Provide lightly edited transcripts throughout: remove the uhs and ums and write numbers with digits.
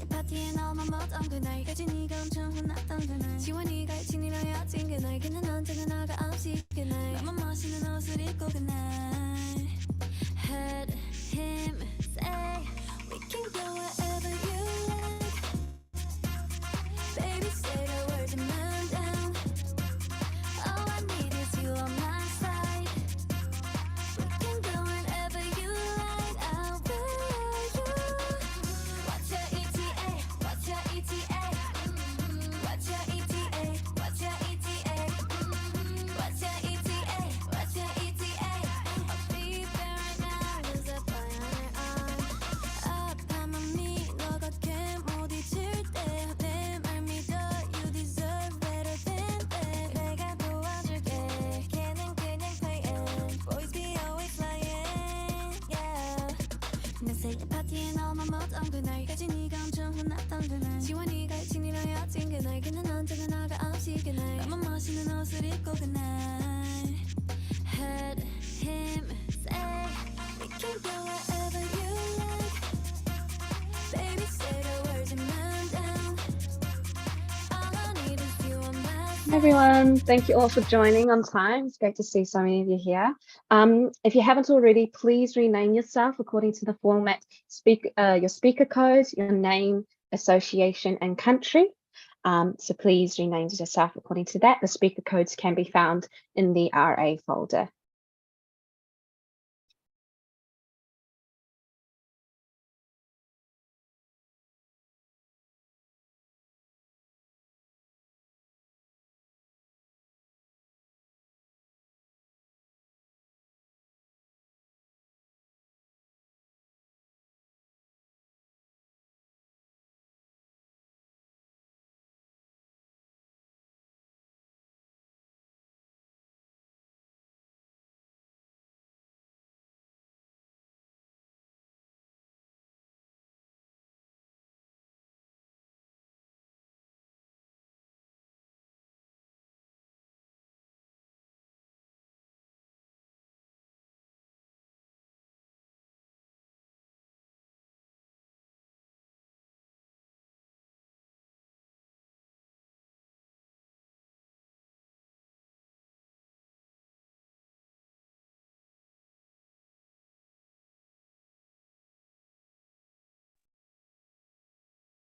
파티에 너만 못한 그날까지 네가 엄청 혼났던 그날 지와 네가 친이랑 헤어진 그날 그는 언제나 나가 없이 그날 나만 멋있는 옷을 입고 그날 Heard him say we can go wherever you like Baby say the words and I'm down All I need is you on my side We can go wherever you like I'll be you What's your ETA? What's your ETA? What's your ETA? What's your ETA? What's your ETA? What's your ETA? I'll be there right now There's a boy on her arm 아파 맘이 너 곁에 못 잊을 때내 말 믿어 You deserve better than that 내가 도와줄게 걔는 그냥 playing Boys be always lying Yeah 내 생일 파티에 너만 못한 그날까지 네가 엄청 혼났던 그날 지와 네가 친이랑 헤어진 그날 그는 언제나 나가 없이 그날 나만 멋있는 옷을 입고 그날 Heard him say We can go wherever you like Baby say the words and I'm down All I need is you on my Hi everyone, thank you all for joining on time. It's great to see so many of you here. If you haven't already, please rename yourself according to the format, your speaker code, your name, association and country. So please rename yourself according to that. The speaker codes can be found in the RA folder.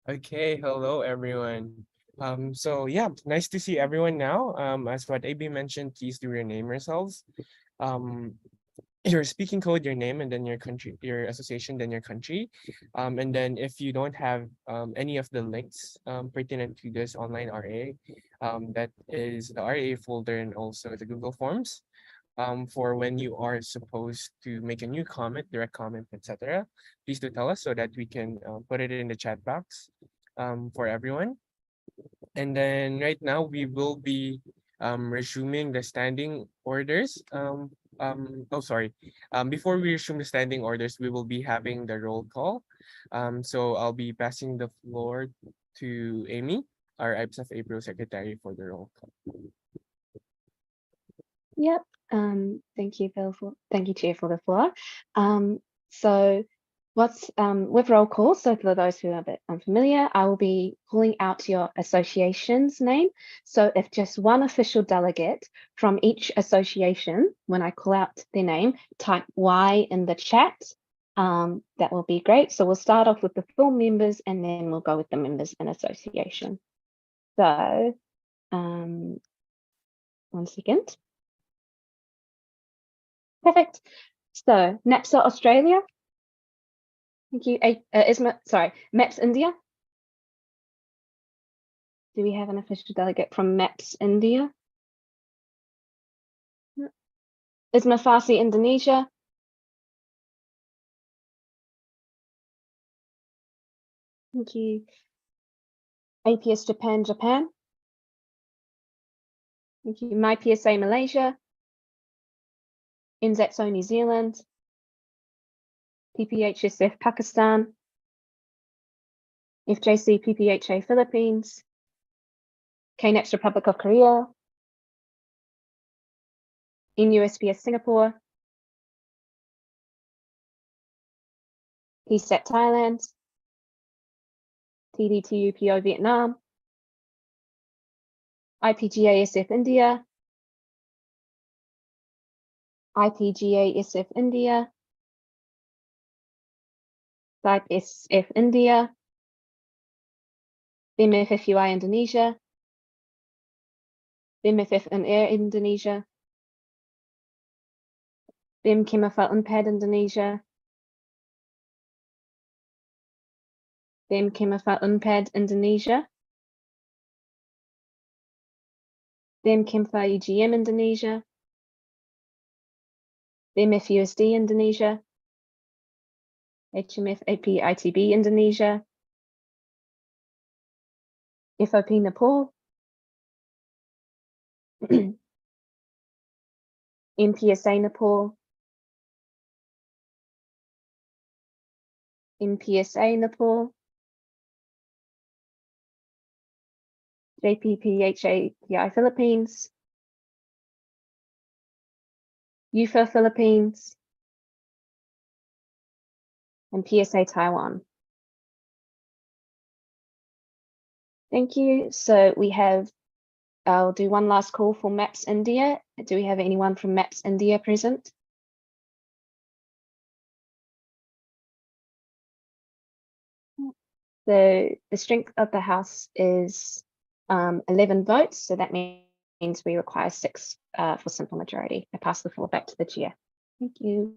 Okay, hello everyone. So yeah, nice to see everyone now. As what AB mentioned, please do rename yourselves. Your speaking code, your name, and then your country, your association, then your country. And then if you don't have any of the links pertinent to this online RA, that is the RA folder and also the Google Forms. For when you are supposed to make a new comment, direct comment, etc. Please do tell us so that we can put it in the chat box for everyone. And then right now we will be resuming the standing orders. Before we resume the standing orders, we will be having the roll call. So I'll be passing the floor to Amy, our IPSF APRO secretary, for the roll call. Yep. Thank you, Bill. Thank you, Chair, for the floor. So what's with roll call? So for those who are a bit unfamiliar, I will be calling out your association's name. So if just one official delegate from each association, when I call out their name, type Y in the chat. That will be great. So we'll start off with the full members and then we'll go with the members in association. So 1 second. Perfect. So NAPSA Australia. Thank you. MAPS India. Do we have an official delegate from MAPS India? ISMA Farsi Indonesia. Thank you. APS Japan, Japan. Thank you. MyPSA Malaysia. NZATSO New Zealand. PPHSF Pakistan. FJC PPHA Philippines. KNAPS Republic of Korea. NUSPS Singapore. PSAT Thailand. TDTUPO Vietnam. IPGASF India. IPGASF India. IPSF India. BMFFUI Indonesia. BMFF in Air Indonesia. BIM Kemafa Unpad Indonesia. BIM Kemafa Unpad Indonesia. BIM Kemafa UGM Indonesia. BIM FUSD Indonesia. HMF APITB Indonesia. FOP Nepal. MPSA Nepal. MPSA Nepal. JPPHAPI Philippines. UFA Philippines. And PSA Taiwan. Thank you. So we have, I'll do one last call for MAPS India. Do we have anyone from MAPS India present? The strength of the House is 11 votes, so that means we require 6 for simple majority. I pass the floor back to the chair. Thank you.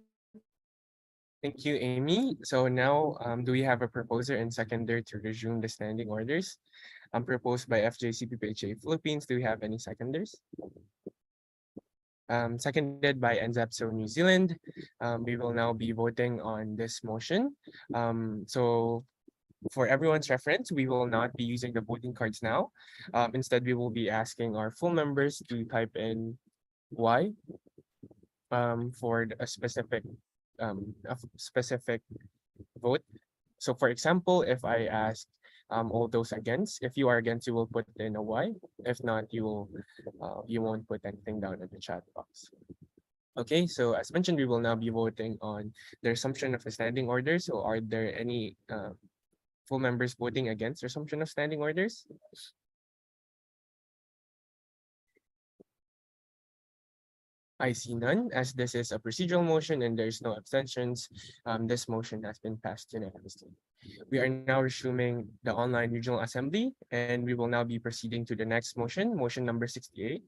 Thank you, Amy. So now, do we have a proposer and seconder to resume the standing orders? Proposed by FJC PPHA Philippines. Do we have any seconders? Seconded by NZATSO New Zealand. We will now be voting on this motion. So for everyone's reference, we will not be using the voting cards now. Instead, we will be asking our full members to type in Y for a specific vote. So for example, if I ask all those against, if you are against, you will put in a Y. If not, you won't put anything down in the chat box. Okay, so as mentioned, we will now be voting on the resumption of the standing order. So are there any full members voting against resumption of standing orders? I see none. As this is a procedural motion and there's no abstentions, this motion has been passed unanimously. We are now resuming the online regional assembly, and we will now be proceeding to the next motion, motion number 68,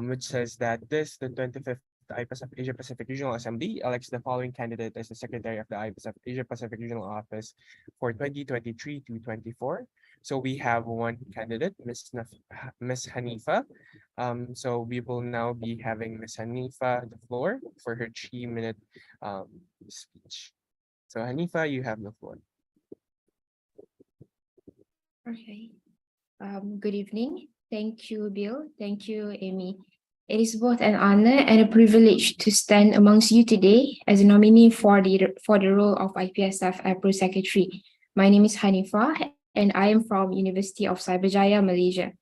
which says that the 25th IPSF Asia Pacific Regional Assembly elects the following candidate as the Secretary of the IPSF Asia Pacific Regional Office for 2023 to 24. So we have one candidate, Ms. Hanifa. So we will now be having Ms. Hanifa the floor for her 3-minute speech. So Hanifa, you have the floor. Okay. Good evening. Thank you, Bill. Thank you, Amy. It is both an honor and a privilege to stand amongst you today as a nominee for the role of IPSF APRO Secretary. My name is Hanifa, and I am from University of Cyberjaya, Malaysia.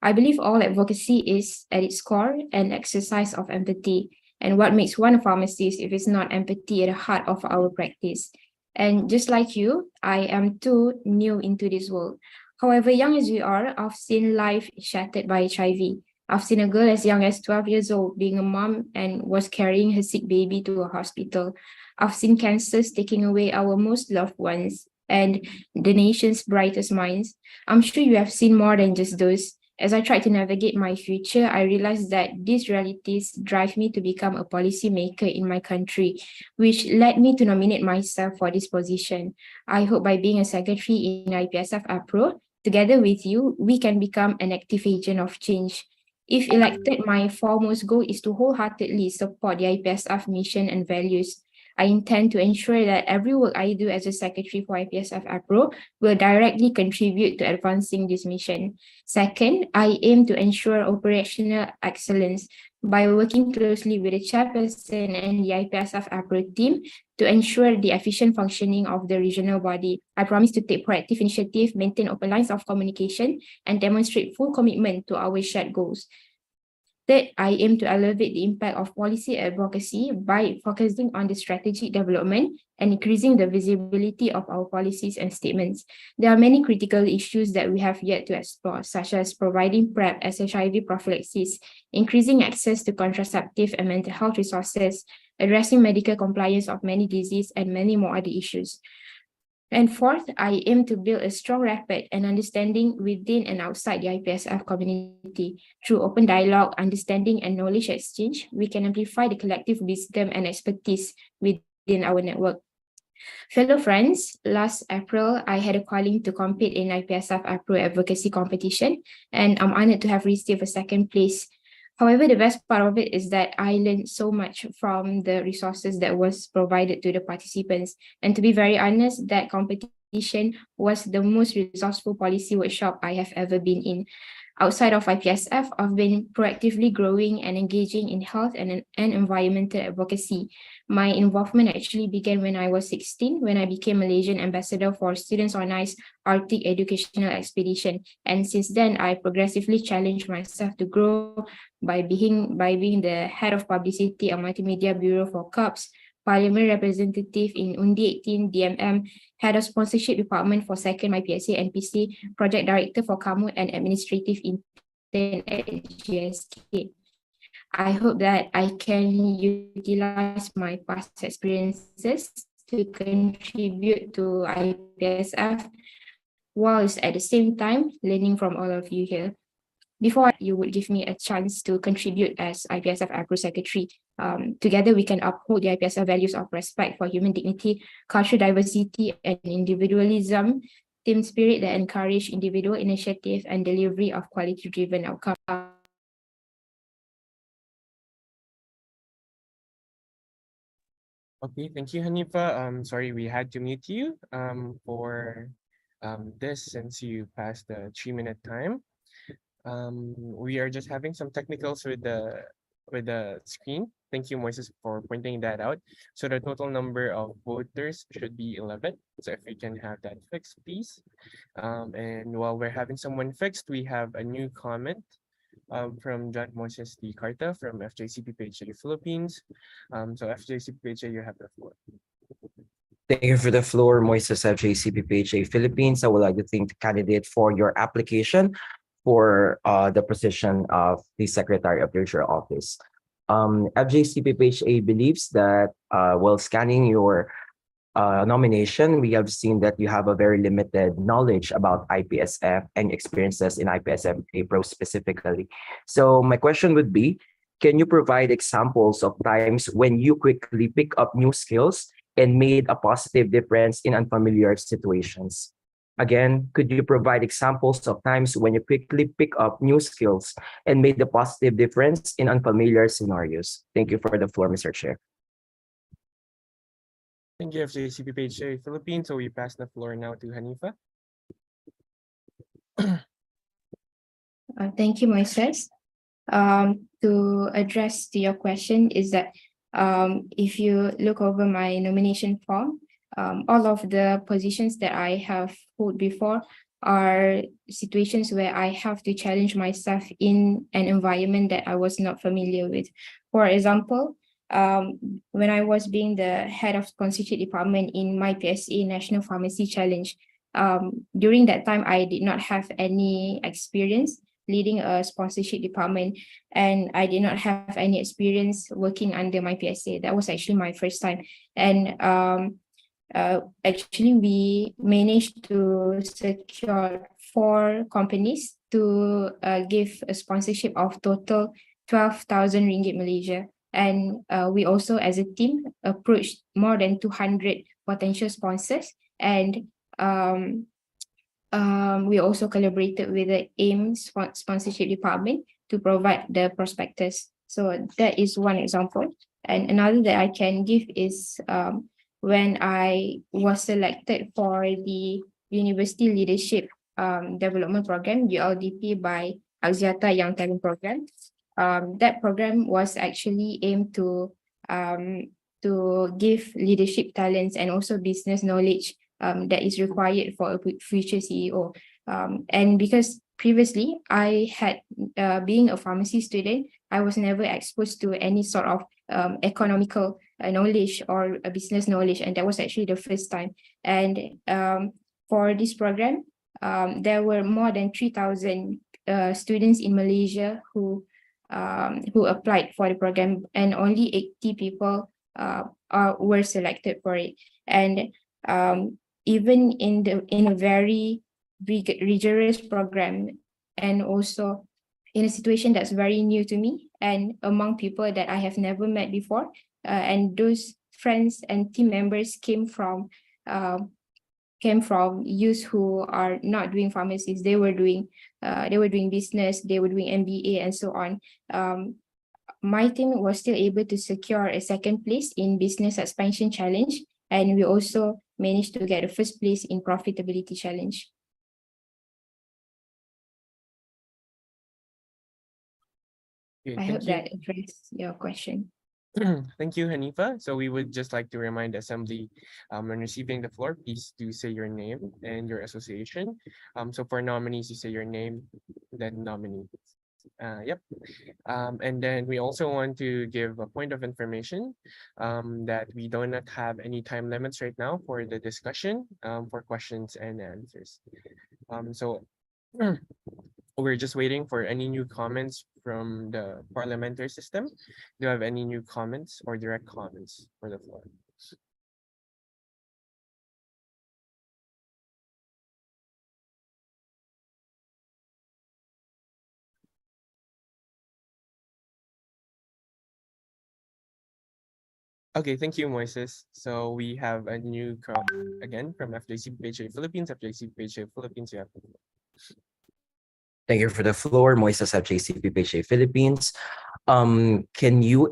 I believe all advocacy is, at its core, an exercise of empathy. And what makes one a pharmacist if it's not empathy at the heart of our practice? And just like you, I am too new into this world. However young as we are, I've seen life shattered by HIV. I've seen a girl as young as 12 years old being a mom and was carrying her sick baby to a hospital. I've seen cancers taking away our most loved ones and the nation's brightest minds. I'm sure you have seen more than just those. As I try to navigate my future, I realized that these realities drive me to become a policymaker in my country, which led me to nominate myself for this position. I hope by being a secretary in IPSF APRO, together with you, we can become an active agent of change. If elected, my foremost goal is to wholeheartedly support the IPSF mission and values. I intend to ensure that every work I do as a secretary for IPSF APRO will directly contribute to advancing this mission. Second, I aim to ensure operational excellence by working closely with the chairperson and the IPSF APRO team to ensure the efficient functioning of the regional body. I promise to take proactive initiative, maintain open lines of communication, and demonstrate full commitment to our shared goals. Third, I aim to elevate the impact of policy advocacy by focusing on the strategic development and increasing the visibility of our policies and statements. There are many critical issues that we have yet to explore, such as providing PrEP as HIV prophylaxis, increasing access to contraceptive and mental health resources, addressing medical compliance of many diseases, and many more other issues. And fourth, I aim to build a strong rapport and understanding within and outside the IPSF community. Through open dialogue, understanding, and knowledge exchange, we can amplify the collective wisdom and expertise within our network. Fellow friends, last April, I had a calling to compete in IPSF APRO advocacy competition, and I'm honored to have received a second place. However, the best part of it is that I learned so much from the resources that was provided to the participants. And to be very honest, that competition was the most resourceful policy workshop I have ever been in. Outside of IPSF, I've been proactively growing and engaging in health and environmental advocacy. My involvement actually began when I was 16, when I became Malaysian ambassador for Students on Ice Arctic Educational Expedition. And since then, I progressively challenged myself to grow by being the head of publicity and multimedia bureau for CUPS, Parliament representative in Undi 18 DMM, head of sponsorship department for second IPSA NPC, project director for KAMU, and administrative intern at GSK. I hope that I can utilize my past experiences to contribute to IPSF whilst at the same time learning from all of you here. Before you would give me a chance to contribute as IPSF APRO Secretary, together we can uphold the IPSF values of respect for human dignity, cultural diversity, and individualism, team spirit that encourage individual initiative and delivery of quality-driven outcomes. Okay, thank you, Hanifa. Sorry, we had to mute you for this since you passed the 3-minute time. We are just having some technicals with the screen. Thank you, Moises, for pointing that out. So the total number of voters should be 11. So if we can have that fixed, please. And while we're having someone fixed, we have a new comment from John Moises D. Carta from FJCP PHA Philippines. So FJCP PHA, you have the floor. Thank you for the floor, Moises FJCP PHA Philippines. I would like to thank the candidate for your application for the position of the Secretary of the Treasury Office. FJCP PHA believes that while scanning your nomination, we have seen that you have a very limited knowledge about IPSF and experiences in IPSF APRO specifically. So my question would be, can you provide examples of times when you quickly pick up new skills and made a positive difference in unfamiliar situations? Again, could you provide examples of times when you quickly pick up new skills and made a positive difference in unfamiliar scenarios? Thank you for the floor, Mr. Chair. Thank you, FJCP PHA Philippines. So we pass the floor now to Hanifa. Thank you, Moises. To address to your question is that if you look over my nomination form, all of the positions that I have held before are situations where I have to challenge myself in an environment that I was not familiar with. For example, when I was being the head of sponsorship department in my PSA National Pharmacy Challenge, during that time, I did not have any experience leading a sponsorship department, and I did not have any experience working under my PSA. That was actually my first time. And actually, we managed to secure 4 companies to give a sponsorship of total 12,000 ringgit Malaysia. And we also, as a team, approached more than 200 potential sponsors. And we also collaborated with the AIM sponsorship department to provide the prospectus. So that is one example. And another that I can give is when I was selected for the University Leadership Development Program, ULDP, by Axiata Young Talent Program. That program was actually aimed to give leadership talents and also business knowledge that is required for a future CEO. And because previously I had, being a pharmacy student, I was never exposed to any sort of economical knowledge or a business knowledge, and that was actually the first time. And for this program, there were more than 3,000 students in Malaysia who applied for the program, and only 80 people were selected for it. And even in a very rigorous program, and also in a situation that's very new to me and among people that I have never met before, and those friends and team members came from youth who are not doing pharmacies. They were doing business, they were doing MBA, and so on. My team was still able to secure a second place in business expansion challenge, and we also managed to get a first place in profitability challenge. Okay, I thank hope you. that addressed your question. Thank you, Hanifa. So we would just like to remind Assembly, when receiving the floor, please do say your name and your association. So for nominees, you say your name, then nominee. Yep. And then we also want to give a point of information that we do not have any time limits right now for the discussion, for questions and answers. So we're just waiting for any new comments from the parliamentary system. Do you have any new comments or direct comments for the floor? Okay, thank you, Moises. So we have a new crowd again from FJCPHA Philippines. FJCPHA Philippines, you have the floor. Thank you for the floor, Moises of JCPPHA Philippines. Can you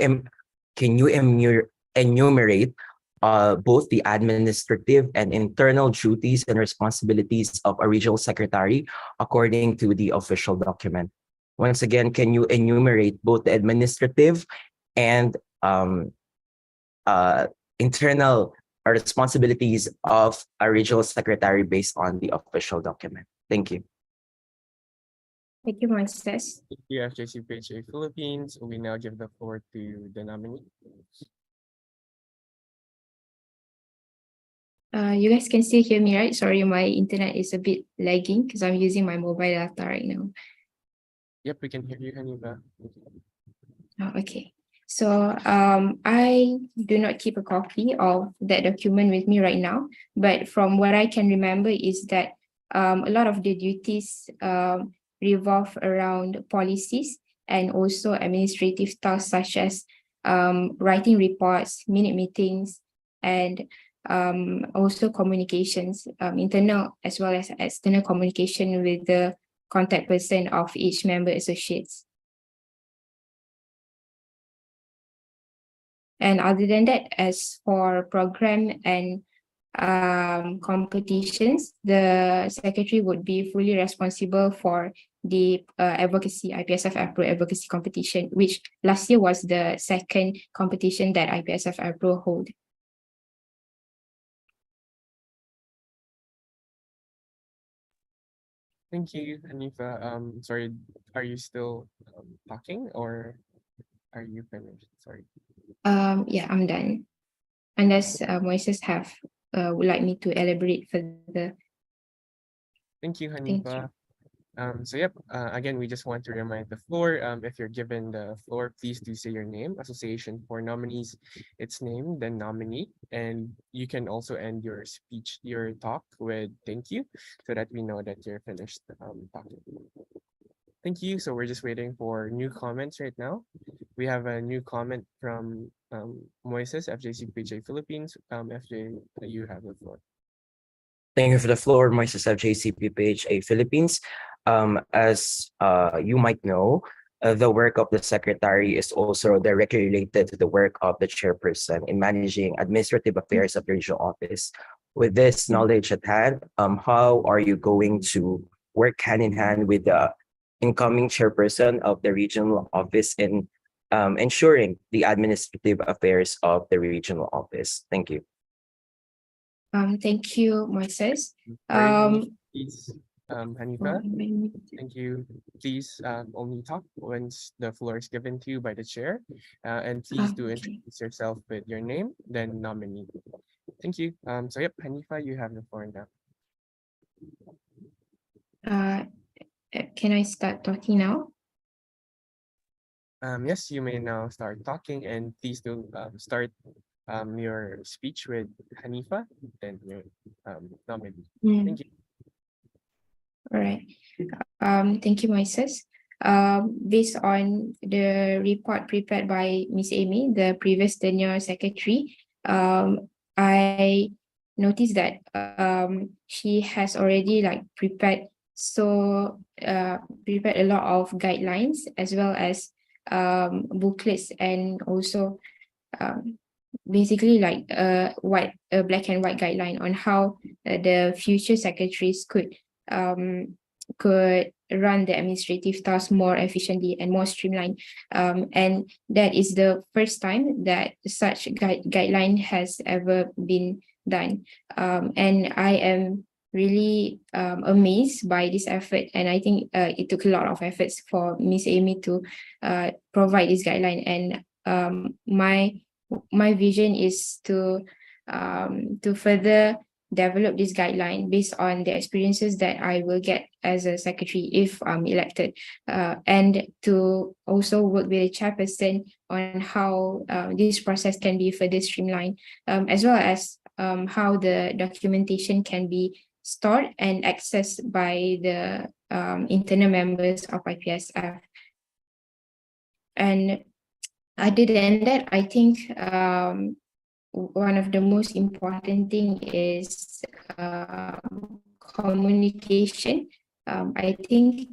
enumerate both the administrative and internal duties and responsibilities of a regional secretary according to the official document? Once again, can you enumerate both the administrative and internal responsibilities of a regional secretary based on the official document? Thank you. Thank you, Moises. Thank you, FJCPHA Philippines. We now give the floor to the nominee. You guys can still hear me, right? Sorry, my internet is a bit lagging because I'm using my mobile data right now. Yep, we can hear you, Hanifa. Oh, okay. So I do not keep a copy of that document with me right now, but from what I can remember is that a lot of the duties revolve around policies and also administrative tasks such as writing reports, minute meetings, and also communications, internal as well as external communication with the contact person of each member associates. And other than that, as for program and competitions, the secretary would be fully responsible for the advocacy, IPSF APRO advocacy competition, which last year was the second competition that IPSF APRO hold. Thank you, Hanifa. Sorry, are you still talking or are you finished? Sorry. Yeah, I'm done. Unless Moises would like me to elaborate further. Thank you, Thank Hanifa. So yep, again, we just want to remind the floor, if you're given the floor, please do say your name, association. For nominees, its name, then nominee, and you can also end your speech, your talk with thank you, so that we know that you're finished talking. Thank you. So we're just waiting for new comments right now. We have a new comment from Moises, FJCPHA Philippines. FJ, you have the floor. Thank you for the floor, Moises of JCPPHA Philippines. As you might know, the work of the secretary is also directly related to the work of the chairperson in managing administrative affairs of the regional office. With this knowledge at hand, how are you going to work hand in hand with the incoming chairperson of the regional office in ensuring the administrative affairs of the regional office? Thank you. Thank you, Moises. Please, Hanifa, thank you. Please only talk once the floor is given to you by the chair. And please do Okay. introduce yourself with your name, then nominee. Thank you. So yep, Hanifa, you have the floor now. Can I start talking now? Yes, you may now start talking, and please do start your speech with Hanifa, then your nominee. Thank you. All right. Thank you, Moises. Based on the report prepared by Miss Amy, the previous tenure secretary, I noticed that she has already prepared a lot of guidelines as well as booklets, and also basically a black and white guideline on how the future secretaries could run the administrative tasks more efficiently and more streamlined. And that is the first time that such guideline has ever been done. And I am really amazed by this effort, and I think it took a lot of efforts for Miss Amy to provide this guideline. And my vision is to further develop this guideline based on the experiences that I will get as a secretary if I'm elected, and to also work with the chairperson on how this process can be further streamlined, as well as how the documentation can be stored and accessed by the internal members of IPSF. And other than that, I think one of the most important thing is communication. I think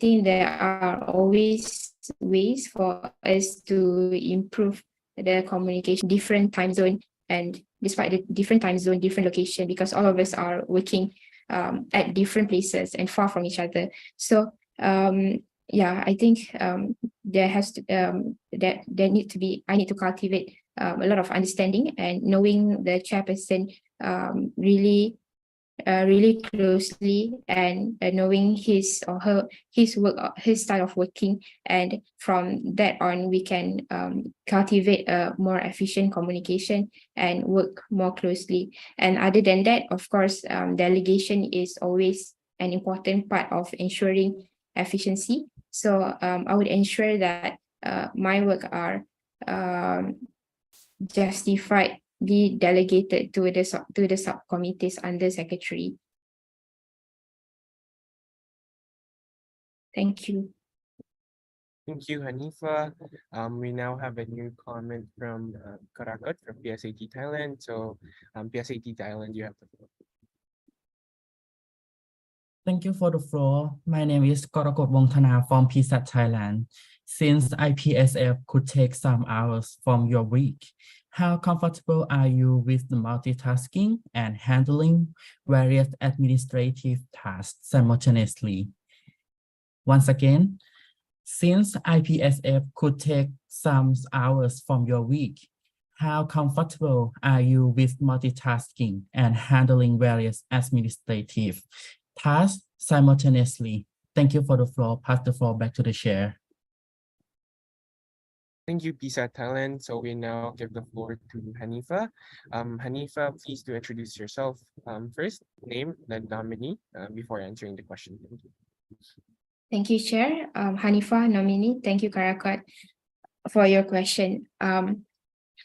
there are always ways for us to improve the communication, different time zone, and despite the different time zone, different location, because all of us are working at different places and far from each other. So yeah, I think there has to I need to cultivate a lot of understanding and knowing the chairperson really closely, and knowing his or her his style of working, and from that on we can cultivate a more efficient communication and work more closely. And other than that, of course, delegation is always an important part of ensuring efficiency. So I would ensure that my work are justified be delegated to the subcommittees under secretary. Thank you. Thank you, Hanifa. We now have a new comment from Karakot from PSAT Thailand. So PSAT Thailand, you have the floor. Thank you for the floor. My name is Korakot Wongthana from PSAT Thailand. Since IPSF could take some hours from your week, how comfortable are you with the multitasking and handling various administrative tasks simultaneously? Once again, since IPSF could take some hours from your week, how comfortable are you with multitasking and handling various administrative tasks simultaneously? Thank you for the floor. Pass the floor back to the chair. Thank you, PSAT Thailand. So we now give the floor to Hanifa. Hanifa, please do introduce yourself first, name, then nominee, before answering the question. Thank you. Thank you, Chair. Hanifa, nominee. Thank you, Karakot, for your question.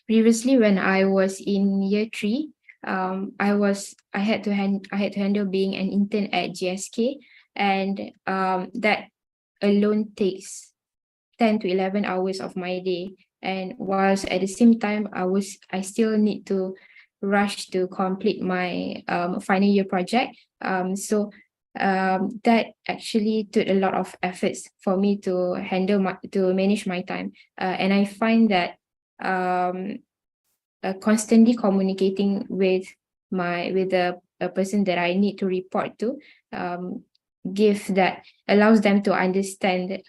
Previously, when I was in year 3, I had to handle being an intern at GSK, and that alone takes 10 to 11 hours of my day. And whilst at the same time, I still need to rush to complete my final year project. So that actually took a lot of efforts for me to manage my time. And I find that constantly communicating with a person that I need to report to, allows them to understand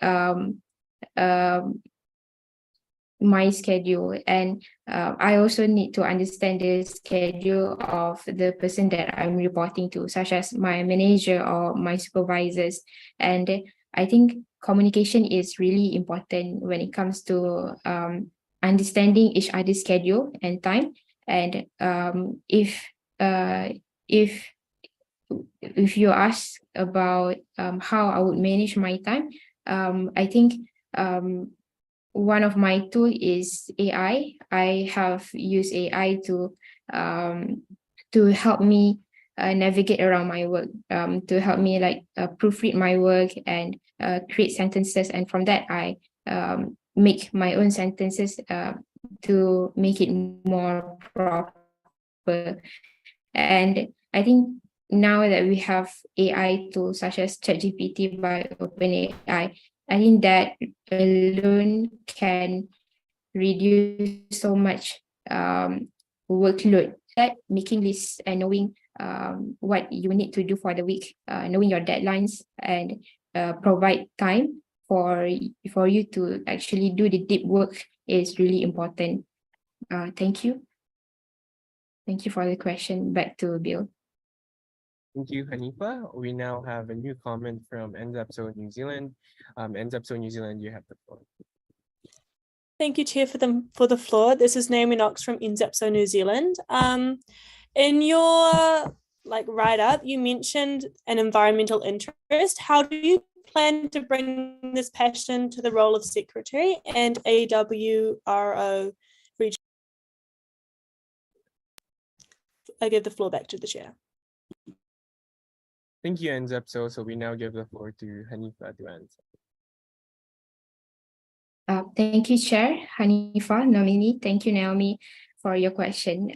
my schedule, and I also need to understand the schedule of the person that I'm reporting to, such as my manager or my supervisors. And I think communication is really important when it comes to understanding each other's schedule and time. And if you ask about how I would manage my time, I think one of my tool is AI. I have used AI to help me navigate around my work, to help me proofread my work and create sentences. And from that, I make my own sentences to make it more proper. And I think now that we have AI tools such as ChatGPT by OpenAI, I think that alone can reduce so much workload. That making lists and knowing what you need to do for the week, knowing your deadlines, and provide time for you to actually do the deep work is really important. Thank you. Thank you for the question. Back to Bill. Thank you, Hanifa. We now have a new comment from NZAPSO New Zealand. NZAPSO New Zealand, you have the floor. Thank you, Chair, for the floor. This is Naomi Knox from NZAPSO New Zealand. In your write-up, you mentioned an environmental interest. How do you plan to bring this passion to the role of secretary and AWRO region? I give the floor back to the chair. Thank you, NZAPSO. So we now give the floor to Hanifa to answer. Thank you, Chair, Hanifa, Nomini. Thank you, Naomi, for your question.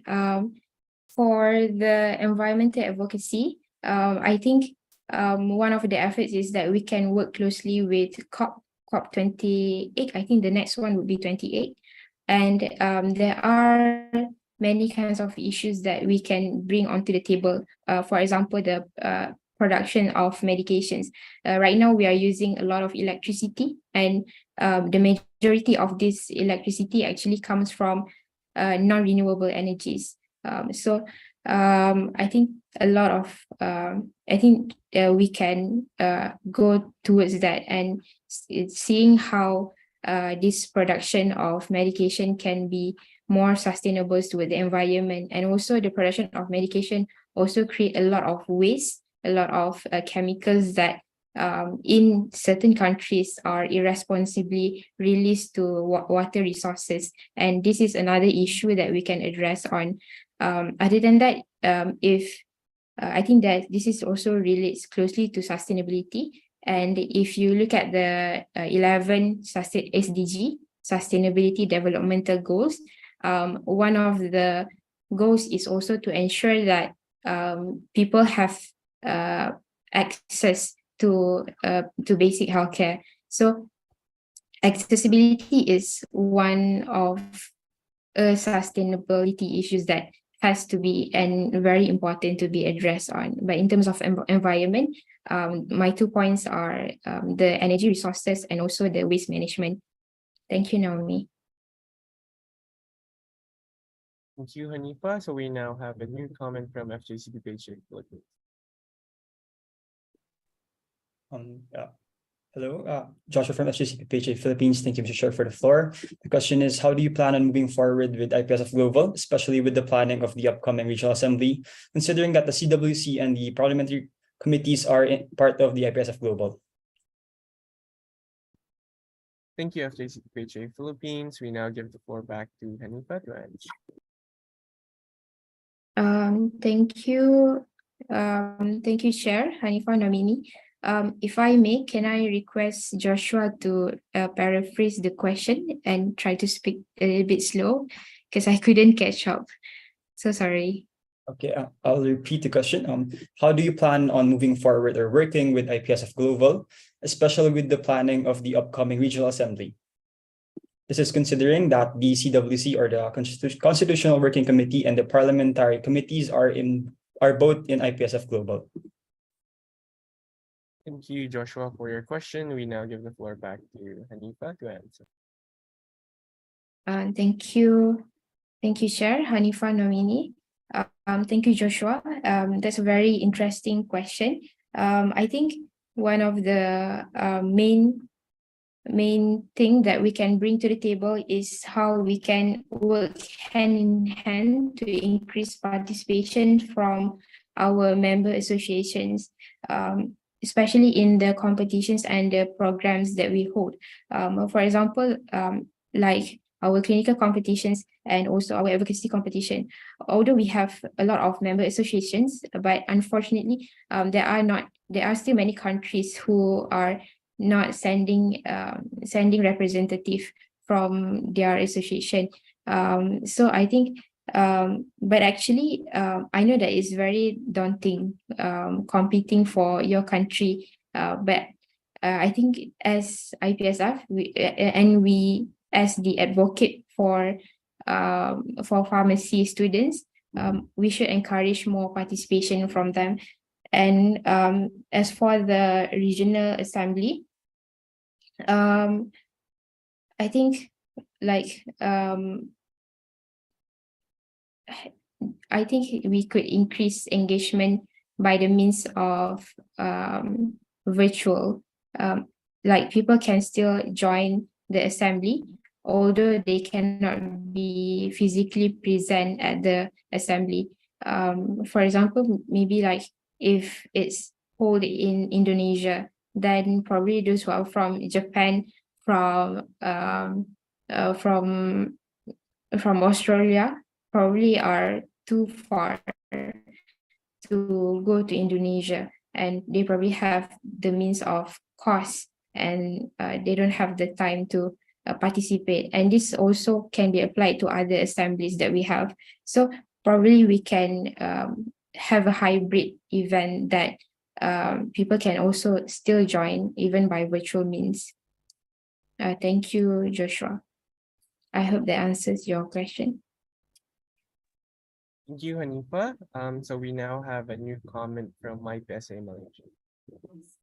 For the environmental advocacy, I think one of the efforts is that we can work closely with COP28. I think the next one would be 28. And there are many kinds of issues that we can bring onto the table. For example, the production of medications. Right now, we are using a lot of electricity, and the majority of this electricity actually comes from non-renewable energies. So I think a lot of we can go towards that, and seeing how this production of medication can be more sustainable toward the environment. And also the production of medication also create a lot of waste, a lot of chemicals that in certain countries are irresponsibly released to water resources. And this is another issue that we can address on. Other than that, I think that this is also relates closely to sustainability. And if you look at the 11 SDG, Sustainability Developmental Goals, one of the goals is also to ensure that people have access to basic healthcare. So accessibility is one of sustainability issues that has to be and very important to be addressed on. But in terms of environment, my 2 points are the energy resources and also the waste management. Thank you, Naomi. Thank you, Hanifa. So we now have a new comment from FJCP page. Hello, Joshua from FJCP Philippines. Thank you, Mr. Chair, for the floor. The question is, how do you plan on moving forward with IPSF Global, especially with the planning of the upcoming regional assembly, considering that the CWC and the parliamentary committees are part of the IPSF Global? Thank you, FJCP Philippines. We now give the floor back to Hanifa to answer. Thank you. Thank you, Chair, Hanifa, Nomini. If I may, can I request Joshua to paraphrase the question and try to speak a little bit slow because I couldn't catch up. So sorry. Okay, I'll repeat the question. How do you plan on moving forward or working with IPSF Global, especially with the planning of the upcoming regional assembly? This is considering that the CWC, or the Constitutional Working Committee, and the parliamentary committees are both in IPSF Global. Thank you, Joshua, for your question. We now give the floor back to Hanifa to answer. Thank you. Thank you, Chair. Hanifa Nomini. Thank you, Joshua. That's a very interesting question. I think one of the main thing that we can bring to the table is how we can work hand in hand to increase participation from our member associations, especially in the competitions and the programs that we hold. For example, like our clinical competitions and also our advocacy competition. Although we have a lot of member associations, but unfortunately, there are still many countries who are not sending representative from their association. So I think, but actually, I know that it's very daunting competing for your country. But I think as IPSF, we as the advocate for pharmacy students, we should encourage more participation from them. And as for the regional assembly, I think I think we could increase engagement by the means of virtual. Like people can still join the assembly, although they cannot be physically present at the assembly. For example, maybe like if it's held in Indonesia, then probably those who are from Japan, from Australia, probably are too far to go to Indonesia, and they probably have the means of cost, and they don't have the time to participate. And this also can be applied to other assemblies that we have. So probably we can have a hybrid event that people can also still join even by virtual means. Thank you, Joshua. I hope that answers your question. Thank you, Hanifa. So we now have a new comment from IPSA Malaysia.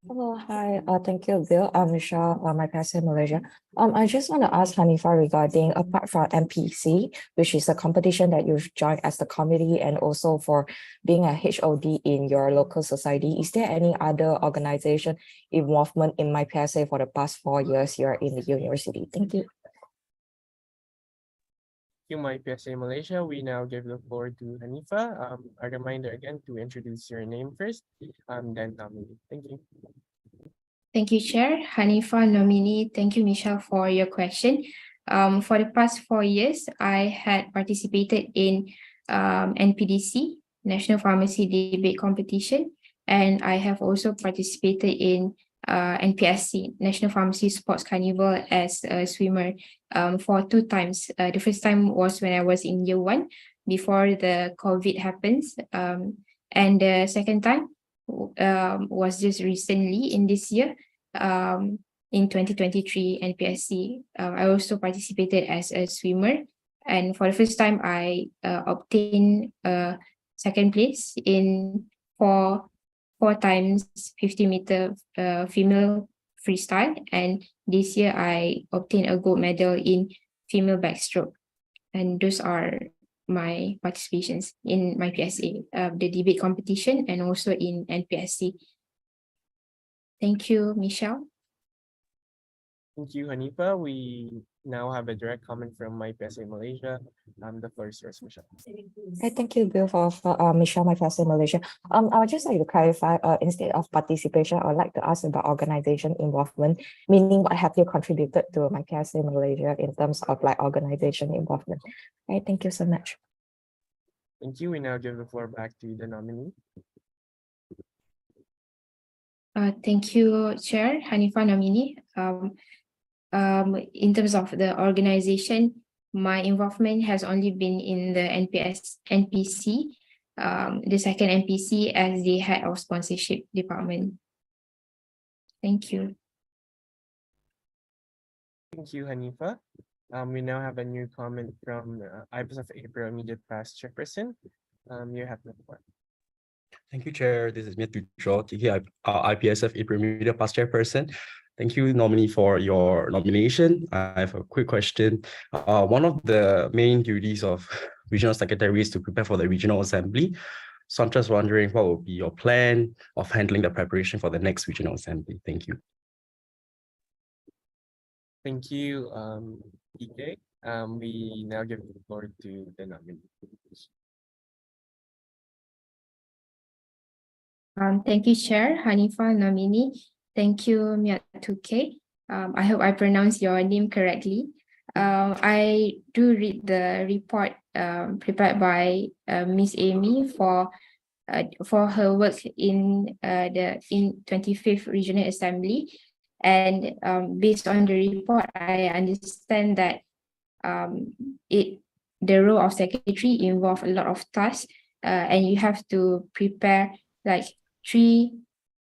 Hello, hi. Thank you, Bill. I'm Michelle, my pastor in Malaysia. I just want to ask Hanifa regarding, apart from MPC, which is a competition that you've joined as the committee, and also for being a HOD in your local society, is there any other organization involvement in my PSA for the past 4 years here in the university? Thank you. Thank you, my PSA Malaysia. We now give the floor to Hanifa. A reminder again to introduce your name first, then nominee. Thank you. Thank you, Chair. Hanifa Nomini. Thank you, Michelle, for your question. For the past 4 years, I had participated in NPDC, National Pharmacy Debate Competition, and I have also participated in NPSC, National Pharmacy Sports Carnival, as a swimmer for 2 times. The first time was when I was in year 1 before the COVID happens. And the second time was just recently in this year, in 2023 NPSC. I also participated as a swimmer, and for the first time I obtained second place in 4 times 50-meter female freestyle, and this year I obtained a gold medal in female backstroke. And those are my participations in my PSA, the debate competition, and also in NPSC. Thank you, Michelle. Thank you, Hanifa. We now have a direct comment from my PSA Malaysia. The floor is yours, Michelle. Hey, thank you, Bill, for Michelle, my pastor in Malaysia. I would just like to clarify, instead of participation, I would like to ask about organization involvement, meaning what have you contributed to my PSA Malaysia in terms of like organization involvement. Right, thank you so much. Thank you. We now give the floor back to the nominee. Thank you, Chair. Hanifa Nomini. In terms of the organization, my involvement has only been in the NPC, the second NPC as the head of sponsorship department. Thank you. Thank you, Hanifa. We now have a new comment from IPSF APRO immediate past chairperson. You have the floor. Thank you, Chair. This is Mia IPSF APRO Media Past Chairperson. Thank you, nominee, for your nomination. I have a quick question. One of the main duties of regional secretary is to prepare for the regional assembly. So I'm just wondering what will be your plan of handling the preparation for the next regional assembly? Thank you. Thank you, EK. We now give the floor to the nominee. Thank you, Chair, Hanifa, nominee. Thank you, Miatuke. I hope I pronounced your name correctly. I do read the report prepared by Miss Amy for her work in the 25th Regional Assembly. And based on the report, I understand that the role of secretary involve a lot of tasks, and you have to prepare like three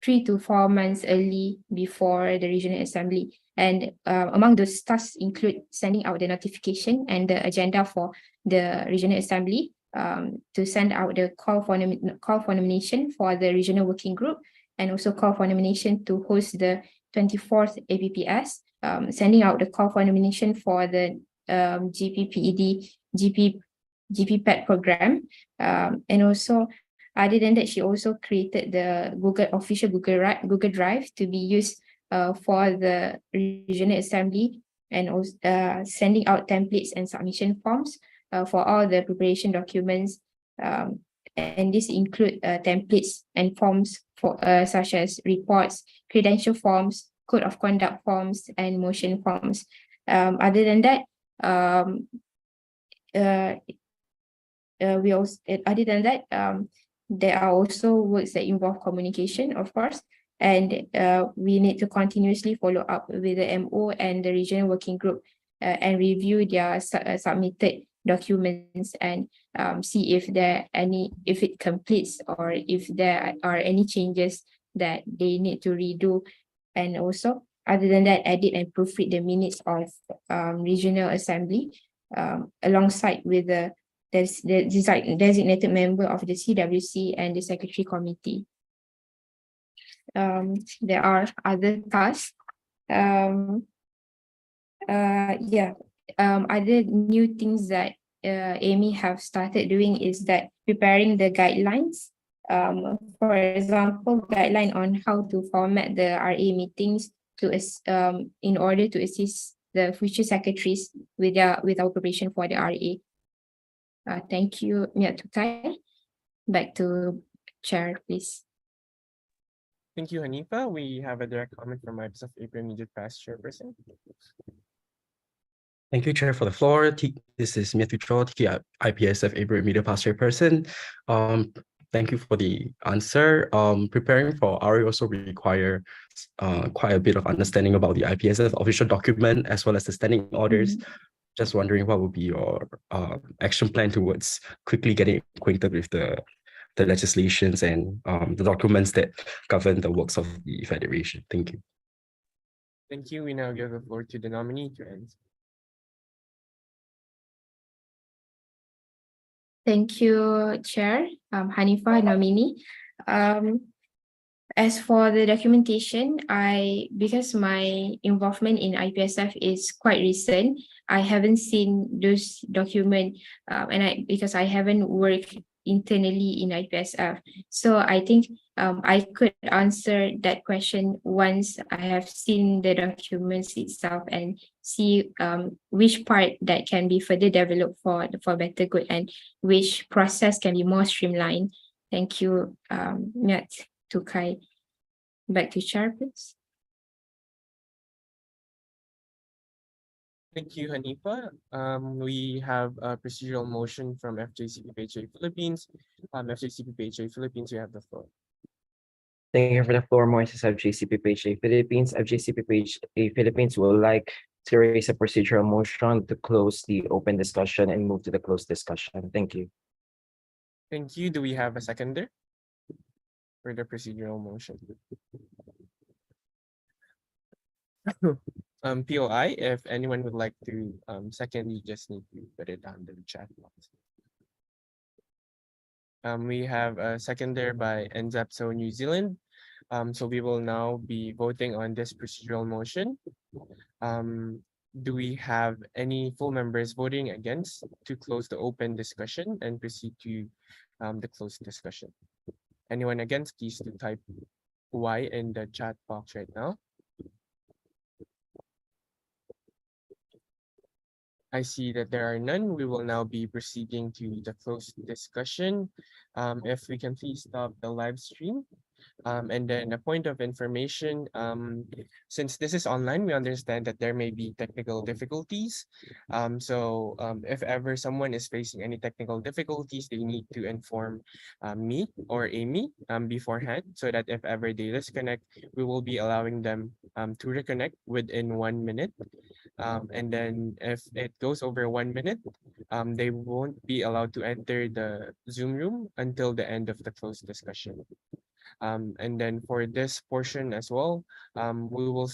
to 4 months early before the regional assembly. And among those tasks include sending out the notification and the agenda for the regional assembly, to send out the call for nomination for the regional working group, and also call for nomination to host the 24th APPS, sending out the call for nomination for the GPPED, GPPED program. And also, other than that, she also created the official Google Drive to be used for the regional assembly, and also sending out templates and submission forms for all the preparation documents. And this include templates and forms for such as reports, credential forms, code of conduct forms, and motion forms. Other than that, there are also works that involve communication, of course, and we need to continuously follow up with the MO and the regional working group and review their submitted documents, and see if it completes, or if there are any changes that they need to redo. And also, other than that, edit and proofread the minutes of regional assembly alongside with the designated member of the CWC and the secretary committee. There are other tasks. Other new things that Amy have started doing is that preparing the guidelines. For example, guideline on how to format the RA meetings in order to assist the future secretaries with our preparation for the RA. Thank you, Miatukai. Back to Chair, please. Thank you, Hanifa. We have a direct comment from IPSF APRO immediate past chairperson. Thank you, Chair, for the floor. This is Matthew Cho, IPSF APRO Media Past Chairperson. Thank you for the answer. Preparing for RA also require quite a bit of understanding about the IPSF official document as well as the standing orders. Just wondering what would be your action plan towards quickly getting acquainted with the legislations and the documents that govern the works of the Federation. Thank you. Thank you. We now give the floor to the nominee to answer. Thank you, Chair. Hanifa, nominee. As for the documentation, because my involvement in IPSF is quite recent, I haven't seen those documents, because I haven't worked internally in IPSF. So I think I could answer that question once I have seen the documents itself and see which part that can be further developed for better good, and which process can be more streamlined. Thank you, Miat Tukai. Back to Chair, please. Thank you, Hanifa. We have a procedural motion from FJCPPHA Philippines. FJCPPHA Philippines, you have the floor. Thank you for the floor, Moises, FJCPPHA Philippines. FJCPPHA Philippines would like to raise a procedural motion to close the open discussion and move to the closed discussion. Thank you. Thank you. Do we have a seconder for the procedural motion? POI, if anyone would like to second, you just need to put it on the chat box. We have a seconder by NZAPSO New Zealand. So we will now be voting on this procedural motion. Do we have any full members voting against to close the open discussion and proceed to the closed discussion? Anyone against, please to type Y in the chat box right now. I see that there are none. We will now be proceeding to the closed discussion. If we can please stop the live stream. And then a point of information, since this is online, we understand that there may be technical difficulties. If ever someone is facing any technical difficulties, they need to inform me or Amy beforehand, so that if ever they disconnect, we will be allowing them to reconnect within 1 minute. And then if it goes over 1 minute, they won't be allowed to enter the Zoom room until the end of the closed discussion. And then for this portion as well, we will